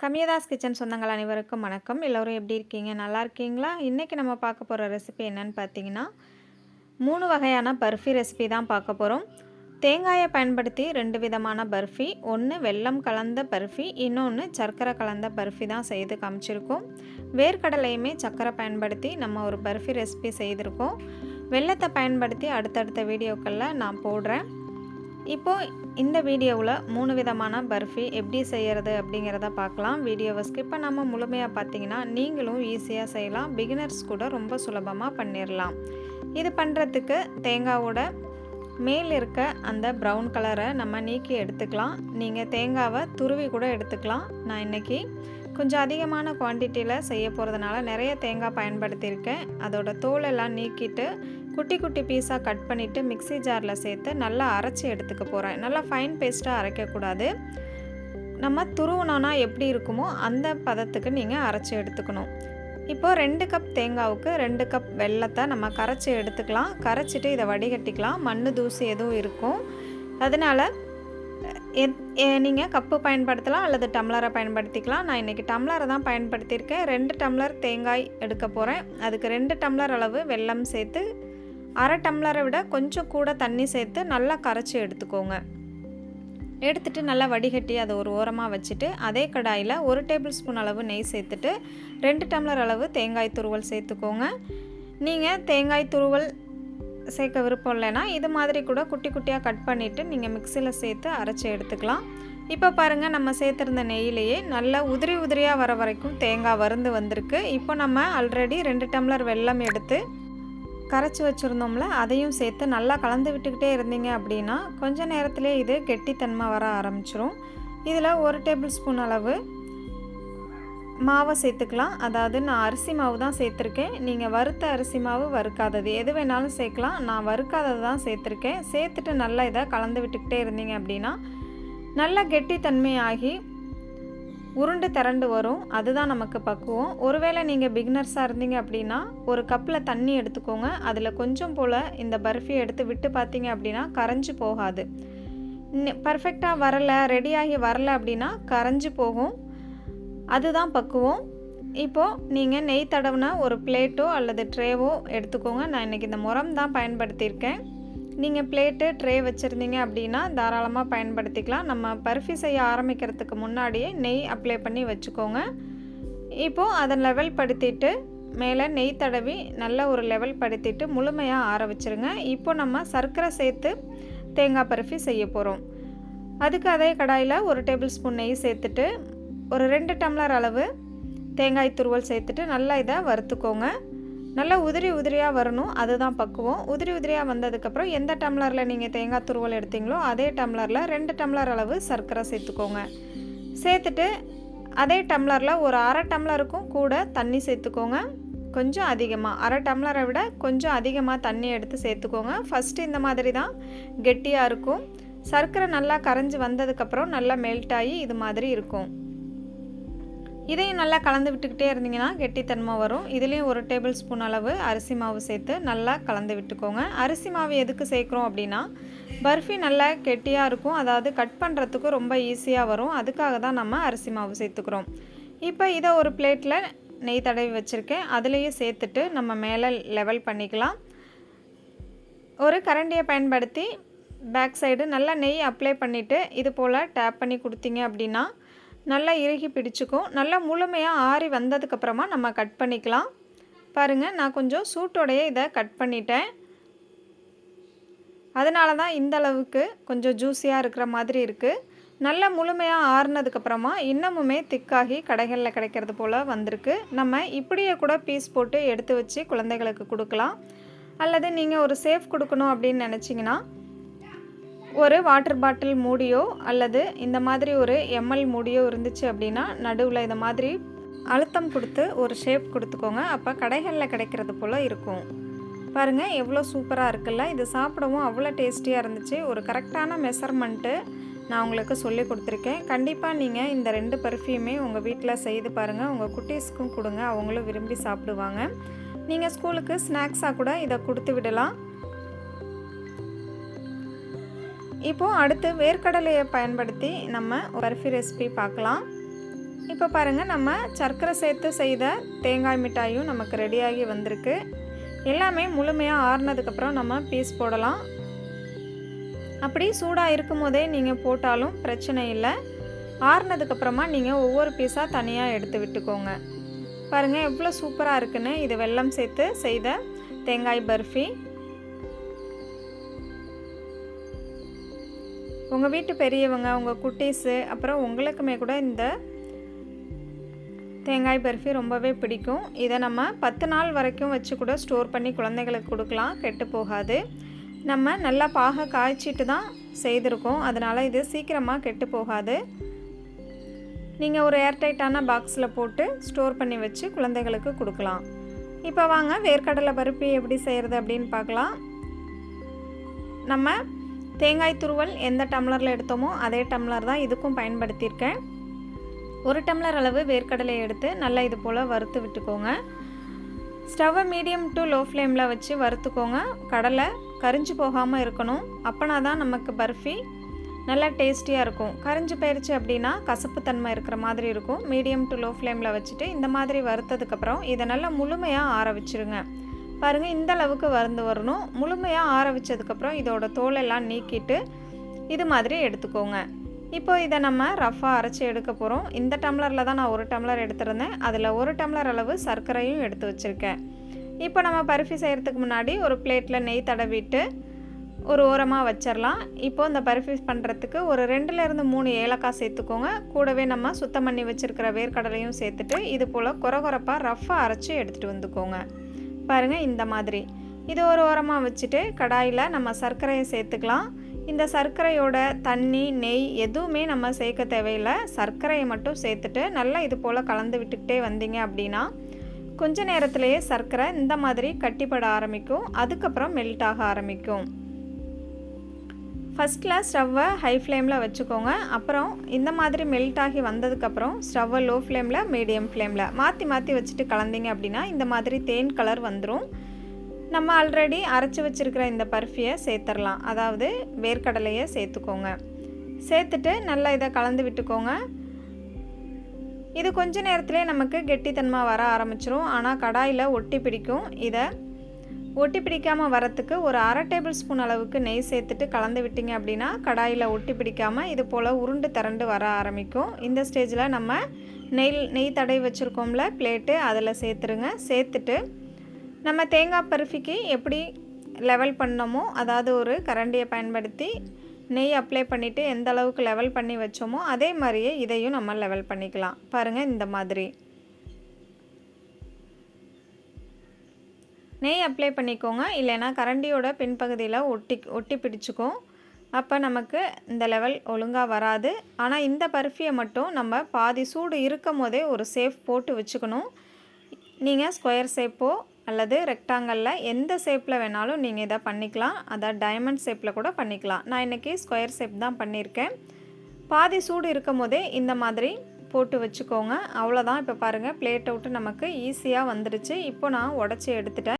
கம்யதாஸ் kitchen சொந்தங்கள் அனைவருக்கும் வணக்கம். எல்லோரும் எப்படி இருக்கீங்க? நல்லா இருக்கீங்களா? இன்றைக்கி நம்ம பார்க்க போகிற ரெசிபி என்னன்னு பார்த்தீங்கன்னா 3 வகையான பர்ஃபி ரெசிபி தான் பார்க்க போகிறோம். தேங்காயை பயன்படுத்தி 2 விதமான பர்ஃபி, ஒன்று வெல்லம் கலந்த பர்ஃபி, இன்னொன்று சர்க்கரை கலந்த பர்ஃபி தான் செய்து காமிச்சிருக்கோம். வேர்க்கடலையுமே சர்க்கரை பயன்படுத்தி நம்ம ஒரு பர்ஃபி ரெசிபி செய்திருக்கோம். வெல்லத்தை பயன்படுத்தி அடுத்தடுத்த வீடியோக்களில் நான் போடுறேன். இப்போது இந்த வீடியோவில் 3 விதமான பர்ஃபி எப்படி செய்கிறது அப்படிங்கிறத பார்க்கலாம். வீடியோவை ஸ்கிப் பண்ணாமல் முழுமையாக பார்த்தீங்கன்னா நீங்களும் ஈஸியாக செய்யலாம். பிகினர்ஸ் கூட ரொம்ப சுலபமாக பண்ணிடலாம். இது பண்ணுறதுக்கு தேங்காவோட மேல் இருக்க அந்த ப்ரௌன் கலரை நம்ம நீக்கி எடுத்துக்கலாம். நீங்கள் தேங்காவை துருவி கூட எடுத்துக்கலாம். நான் இன்றைக்கி கொஞ்சம் அதிகமான குவான்டிட்டியில் செய்ய போகிறதுனால நிறைய தேங்காய் பயன்படுத்தியிருக்கேன். அதோட தோலெல்லாம் நீக்கிட்டு குட்டி குட்டி பீஸாக கட் பண்ணிவிட்டு மிக்ஸி ஜாரில் சேர்த்து நல்லா அரைச்சி எடுத்துக்க போகிறேன். நல்லா ஃபைன் பேஸ்ட்டாக அரைக்கக்கூடாது. நம்ம துருவினோன்னா எப்படி இருக்குமோ அந்த பதத்துக்கு நீங்கள் அரைச்சி எடுத்துக்கணும். இப்போது 2 கப் தேங்காவுக்கு 2 கப் வெல்லத்தை நம்ம கரைச்சி எடுத்துக்கலாம். கரைச்சிட்டு இதை வடிகட்டிக்கலாம். மண் தூசி எதுவும் இருக்கும். அதனால் நீங்கள் கப்பு பயன்படுத்தலாம் அல்லது டம்ளரை பயன்படுத்திக்கலாம். நான் இன்றைக்கி டம்ளரை தான் பயன்படுத்தியிருக்கேன். 2 டம்ளர் தேங்காய் எடுக்க போகிறேன். அதுக்கு 2 டம்ளர் அளவு வெல்லம் சேர்த்து அரை டம்ளரை விட கொஞ்சம் கூட தண்ணி சேர்த்து நல்லா கரைச்சி எடுத்துக்கோங்க. எடுத்துகிட்டு நல்லா வடிகட்டி அதை ஒரு ஓரமாக வச்சுட்டு அதே கடாயில் 1 டேபிள் ஸ்பூன் அளவு நெய் சேர்த்துட்டு 2 டம்ளர் அளவு தேங்காய் துருவல் சேர்த்துக்கோங்க. நீங்கள் தேங்காய் துருவல் சேர்க்க விருப்பம் இல்லைன்னா இது மாதிரி கூட குட்டி குட்டியாக கட் பண்ணிவிட்டு நீங்கள் மிக்சியில் சேர்த்து அரைச்சி எடுத்துக்கலாம். இப்போ பாருங்கள், நம்ம சேர்த்துருந்த நெய்யிலேயே நல்லா உதிரி உதிரியாக வர வரைக்கும் தேங்காய் வறுந்து வந்திருக்கு. இப்போ நம்ம ஆல்ரெடி 2 டம்ளர் வெல்லம் எடுத்து கரைச்சி வச்சுருந்தோம்ல, அதையும் சேர்த்து நல்லா கலந்து விட்டுக்கிட்டே இருந்தீங்க அப்படின்னா கொஞ்சம் நேரத்திலே இது கெட்டித்தன்மை வர ஆரம்பிச்சிரும். இதில் 1 டேபிள் ஸ்பூன் அளவு மாவை சேர்த்துக்கலாம். அதாவது நான் அரிசி மாவு தான் சேர்த்துருக்கேன். நீங்கள் வறுத்த அரிசி மாவு, வறுக்காதது எது வேணாலும் சேர்க்கலாம். நான் வறுக்காதது தான் சேர்த்துருக்கேன். சேர்த்துட்டு நல்லா இதை கலந்து விட்டுக்கிட்டே இருந்தீங்க அப்படின்னா நல்லா கெட்டித்தன்மையாகி உருண்டு திரண்டு வரும். அதுதான் நமக்கு பக்குவம். ஒருவேளை நீங்கள் பிகினர்ஸாக இருந்தீங்க அப்படின்னா ஒரு கப்பில் தண்ணி எடுத்துக்கோங்க. அதில் கொஞ்சம் போல் இந்த பர்ஃபியை எடுத்து விட்டு பார்த்தீங்க அப்படின்னா கரைஞ்சி போகாது. பர்ஃபெக்டாக வரலை, ரெடியாகி வரலை அப்படின்னா கரைஞ்சி போகும். அதுதான் பக்குவம். இப்போது நீங்கள் நெய் தடவின ஒரு பிளேட்டோ அல்லது ட்ரேவோ எடுத்துக்கோங்க. நான் இன்றைக்கி இந்த முறம் தான் பயன்படுத்தியிருக்கேன். நீங்கள் பிளேட்டு ட்ரே வச்சுருந்தீங்க அப்படின்னா தாராளமாக பயன்படுத்திக்கலாம். நம்ம பர்ஃபி செய்ய ஆரம்பிக்கிறதுக்கு முன்னாடியே நெய் அப்ளை பண்ணி வச்சுக்கோங்க. இப்போது அதை லெவல் படுத்திட்டு மேலே நெய் தடவி நல்ல ஒரு லெவல் படுத்திட்டு முழுமையாக ஆற வச்சுருங்க. இப்போ நம்ம சர்க்கரை சேர்த்து தேங்காய் பர்ஃபி செய்ய போகிறோம். அதுக்கு அதே கடாயில் 1 டேபிள் ஸ்பூன் நெய் சேர்த்துட்டு ஒரு 2 டம்ளர் அளவு தேங்காய் துருவல் சேர்த்துட்டு நல்லா இதை வறுத்துக்கோங்க. நல்லா உதிரி உதிரியாக வரணும். அதுதான் பக்குவம். உதிரி உதிரியாக வந்ததுக்கப்புறம் எந்த டம்ளரில் நீங்கள் தேங்காய் துருவல் எடுத்தீங்களோ அதே டம்ளரில் 2 டம்ளர் அளவு சர்க்கரை சேர்த்துக்கோங்க. சேர்த்துட்டு அதே டம்ளரில் ஒரு அரை டம்ளருக்கும் கூட தண்ணி சேர்த்துக்கோங்க. கொஞ்சம் அதிகமாக, அரை டம்ளரை விட கொஞ்சம் அதிகமாக தண்ணி எடுத்து சேர்த்துக்கோங்க. ஃபஸ்ட்டு இந்த மாதிரி தான் கெட்டியாக இருக்கும். சர்க்கரை நல்லா கரைஞ்சி வந்ததுக்கப்புறம் நல்லா மெல்ட் ஆகி இது மாதிரி இருக்கும். இதையும் நல்லா கலந்து விட்டுக்கிட்டே இருந்தீங்கன்னா கெட்டித்தன்மை வரும். இதுலேயும் 1 டேபிள் ஸ்பூன் அளவு அரிசி மாவு சேர்த்து நல்லா கலந்து விட்டுக்கோங்க. அரிசி மாவு எதுக்கு சேர்க்குறோம் அப்படின்னா பர்ஃபி நல்லா கெட்டியாக இருக்கும். அதாவது கட் பண்ணுறதுக்கு ரொம்ப ஈஸியாக வரும். அதுக்காக தான் நம்ம அரிசி மாவு சேர்த்துக்கிறோம். இப்போ இதை ஒரு பிளேட்டில் நெய் தடவி வச்சுருக்கேன். அதுலேயே சேர்த்துட்டு நம்ம மேலே லெவல் பண்ணிக்கலாம். ஒரு கரண்டியை பயன்படுத்தி பேக் சைடு நல்லா நெய் அப்ளை பண்ணிவிட்டு இது போல் டேப் பண்ணி கொடுத்தீங்க அப்படின்னா நல்லா இறுகி பிடிச்சிக்கும். நல்லா முழுமையாக ஆறி வந்ததுக்கப்புறமா நம்ம கட் பண்ணிக்கலாம். பாருங்கள், நான் கொஞ்சம் சூட்டோடையே இதை கட் பண்ணிட்டேன். அதனால தான் இந்த அளவுக்கு கொஞ்சம் ஜூஸியாக இருக்கிற மாதிரி இருக்குது. நல்லா முழுமையாக ஆறுனதுக்கப்புறமா இன்னமுமே திக்காகி கடைகளில் கிடைக்கிறது போல் வந்திருக்கு. நம்ம இப்படியே கூட பீஸ் போட்டு எடுத்து வச்சு குழந்தைகளுக்கு கொடுக்கலாம். அல்லது நீங்கள் ஒரு சேஃப் கொடுக்கணும் அப்படின்னு நினச்சிங்கன்னா ஒரு வாட்டர் பாட்டில் மூடியோ அல்லது இந்த மாதிரி ஒரு எம்எல் மூடியோ இருந்துச்சு அப்படின்னா நடுவில் இந்த மாதிரி அழுத்தம் கொடுத்து ஒரு ஷேப் கொடுத்துக்கோங்க. அப்போ கடைகளில் கிடைக்கிறது போல் இருக்கும். பாருங்கள், எவ்வளோ சூப்பராக இருக்குல்ல. இது சாப்பிடவும் அவ்வளோ டேஸ்டியாக இருந்துச்சு. ஒரு கரெக்டான மெஷர்மெண்ட்டு நான் உங்களுக்கு சொல்லி கொடுத்துருக்கேன். கண்டிப்பாக நீங்கள் இந்த 2 பர்ஃபியுமே உங்கள் வீட்டில் செய்து பாருங்கள். உங்கள் குட்டீஸ்க்கும் கொடுங்க, அவங்களும் விரும்பி சாப்பிடுவாங்க. நீங்கள் ஸ்கூலுக்கு ஸ்நாக்ஸாக கூட இதை கொடுத்து விடலாம். இப்போது அடுத்து வேர்க்கடலையை பயன்படுத்தி நம்ம பர்ஃபி ரெசிபி பார்க்கலாம். இப்போ பாருங்கள், நம்ம சர்க்கரை சேர்த்து செய்த தேங்காய் மிட்டாயும் நமக்கு ரெடியாகி வந்திருக்கு. எல்லாமே முழுமையாக ஆறுனதுக்கப்புறம் நம்ம பீஸ் போடலாம். அப்படி சூடாக இருக்கும் போதே நீங்கள் போட்டாலும் பிரச்சனை இல்லை. ஆறுனதுக்கப்புறமா நீங்கள் ஒவ்வொரு பீஸாக தனியாக எடுத்து விட்டுக்கோங்க. பாருங்கள் எவ்வளோ சூப்பராக இருக்குன்னு. இது வெல்லம் சேர்த்து செய்த தேங்காய் பர்ஃபி. உங்கள் வீட்டு பெரியவங்க, உங்கள் குட்டீஸு, அப்புறம் உங்களுக்குமே கூட இந்த தேங்காய் பர்ஃபி ரொம்பவே பிடிக்கும். இதை நம்ம 10 நாள் வரைக்கும் வச்சு கூட ஸ்டோர் பண்ணி குழந்தைங்களுக்கு கொடுக்கலாம், கெட்டு போகாது. நம்ம நல்லா பாக காய்ச்சிட்டு தான் செய்திருக்கோம், அதனால் இது சீக்கிரமாக கெட்டு போகாது. நீங்கள் ஒரு ஏர்டைட்டான பாக்ஸில் போட்டு ஸ்டோர் பண்ணி வச்சு குழந்தைகளுக்கு கொடுக்கலாம். இப்போ வாங்க வேர்க்கடலை பருப்பி எப்படி செய்கிறது அப்படின்னு பார்க்கலாம். நம்ம தேங்காய் துருவல் எந்த டம்ளரில் எடுத்தோமோ அதே டம்ளர் தான் இதுக்கும் பயன்படுத்தியிருக்கேன். 1 டம்ளர் அளவு வேர்க்கடலையை எடுத்து நல்லா இது போல் வறுத்து விட்டுக்கோங்க. ஸ்டவ்வை மீடியம் டு லோ ஃப்ளேமில் வச்சு வறுத்துக்கோங்க. கடலை கரிஞ்சு போகாமல் இருக்கணும். அப்போனா தான் நமக்கு பர்ஃபி நல்லா டேஸ்டியாக இருக்கும். கரிஞ்சு போயிடுச்சு அப்படின்னா கசப்பு தன்மை இருக்கிற மாதிரி இருக்கும். மீடியம் டு லோ ஃப்ளேமில் வச்சுட்டு இந்த மாதிரி வறுத்ததுக்கப்புறம் இதை நல்லா முழுமையாக ஆற வச்சுருங்க. பாருங்கள், இந்த அளவுக்கு வறுந்து வரணும். முழுமையாக ஆற வச்சதுக்கப்புறம் இதோட தோலெல்லாம் நீக்கிட்டு இது மாதிரி எடுத்துக்கோங்க. இப்போ இதை நம்ம ரஃபாக அரைச்சி எடுக்க போகிறோம். இந்த டம்ளரில் தான் நான் 1 டம்ளர் எடுத்துருந்தேன். அதில் 1 டம்ளர் அளவு சர்க்கரையும் எடுத்து வச்சுருக்கேன். இப்போ நம்ம பர்ஃபி செய்கிறதுக்கு முன்னாடி ஒரு பிளேட்டில் நெய் தடவிட்டு ஒரு ஓரமாக வச்சிடலாம். இப்போது இந்த பர்ஃபி பண்ணுறதுக்கு ஒரு 2லேருந்து 3 ஏலக்காய் சேர்த்துக்கோங்க. கூடவே நம்ம சுத்தம் பண்ணி வச்சுருக்கிற வேர்க்கடலையும் சேர்த்துட்டு இது போல் கொரகொரப்பாக ரஃபாக அரைச்சி எடுத்துகிட்டு வந்துக்கோங்க. பாருங்கள், இந்த மாதிரி. இது ஒரு ஓரமாக வச்சுட்டு கடாயில் நம்ம சர்க்கரையை சேர்த்துக்கலாம். இந்த சர்க்கரையோட தண்ணி, நெய் எதுவுமே நம்ம சேர்க்க தேவையில்லை. சர்க்கரையை மட்டும் சேர்த்துட்டு நல்லா இது போல் கலந்து விட்டுக்கிட்டே வந்தீங்க அப்படின்னா கொஞ்ச நேரத்திலேயே சர்க்கரை இந்த மாதிரி கட்டிப்பட ஆரம்பிக்கும். அதுக்கப்புறம் மெல்ட் ஆக ஆரம்பிக்கும். ஃபஸ்ட்டில் ஸ்டவ்வை ஹை ஃப்ளேமில் வச்சுக்கோங்க. அப்புறம் இந்த மாதிரி மெல்ட் ஆகி வந்ததுக்கப்புறம் ஸ்டவ்வை லோ ஃப்ளேமில், மீடியம் ஃப்ளேமில் மாற்றி மாற்றி வச்சுட்டு கலந்தீங்க அப்படின்னா இந்த மாதிரி தேன் கலர் வந்துடும். நம்ம ஆல்ரெடி அரைச்சி வச்சுருக்கிற இந்த பர்ஃபியை சேர்த்துடலாம். அதாவது வேர்க்கடலையை சேர்த்துக்கோங்க. சேர்த்துட்டு நல்லா இதை கலந்து விட்டுக்கோங்க. இது கொஞ்ச நேரத்திலே நமக்கு கெட்டித்தன்மை வர ஆரம்பிச்சிரும். ஆனால் கடாயில் ஒட்டி பிடிக்கும். இதை ஒட்டி பிடிக்காமல் வரத்துக்கு ஒரு 1/2 டேபிள் ஸ்பூன் அளவுக்கு நெய் சேர்த்துட்டு கலந்து விட்டிங்க அப்படின்னா கடாயில் ஒட்டி பிடிக்காமல் இது போல் உருண்டு திரண்டு வர ஆரம்பிக்கும். இந்த ஸ்டேஜில் நம்ம நெய் தடவி வச்சுருக்கோம்ல பிளேட்டு, அதில் சேர்த்துருங்க. சேர்த்துட்டு நம்ம தேங்காய் பர்ஃபிக்கு எப்படி லெவல் பண்ணோமோ, அதாவது ஒரு கரண்டியை பயன்படுத்தி நெய் அப்ளை பண்ணிவிட்டு எந்த அளவுக்கு லெவல் பண்ணி வச்சோமோ அதே மாதிரியே இதையும் நம்ம லெவல் பண்ணிக்கலாம். பாருங்கள், இந்த மாதிரி நெய் அப்ளை பண்ணிக்கோங்க. இல்லைன்னா கரண்டியோட பின்பகுதியில் ஒட்டி பிடிச்சிக்கும். அப்போ நமக்கு இந்த லெவல் ஒழுங்காக வராது. ஆனால் இந்த பர்ஃபியை மட்டும் நம்ம பாதி சூடு இருக்கும் போதே ஒரு சேஃப் போட்டு வச்சுக்கணும். நீங்கள் ஸ்கொயர் ஷேப்போ அல்லது ரெக்டாங்கலில் எந்த ஷேப்பில் வேணாலும் நீங்கள் இதை பண்ணிக்கலாம். அதை டைமண்ட் ஷேப்பில் கூட பண்ணிக்கலாம். நான் இன்றைக்கி ஸ்கொயர் ஷேப் தான் பண்ணியிருக்கேன். பாதி சூடு இருக்கும் போதே இந்த மாதிரி போட்டு வச்சுக்கோங்க. அவ்வளோதான். இப்போ பாருங்கள், பிளேட்டை விட்டு நமக்கு ஈஸியாக வந்துடுச்சு. இப்போ நான் உடச்சி எடுத்துட்டேன்.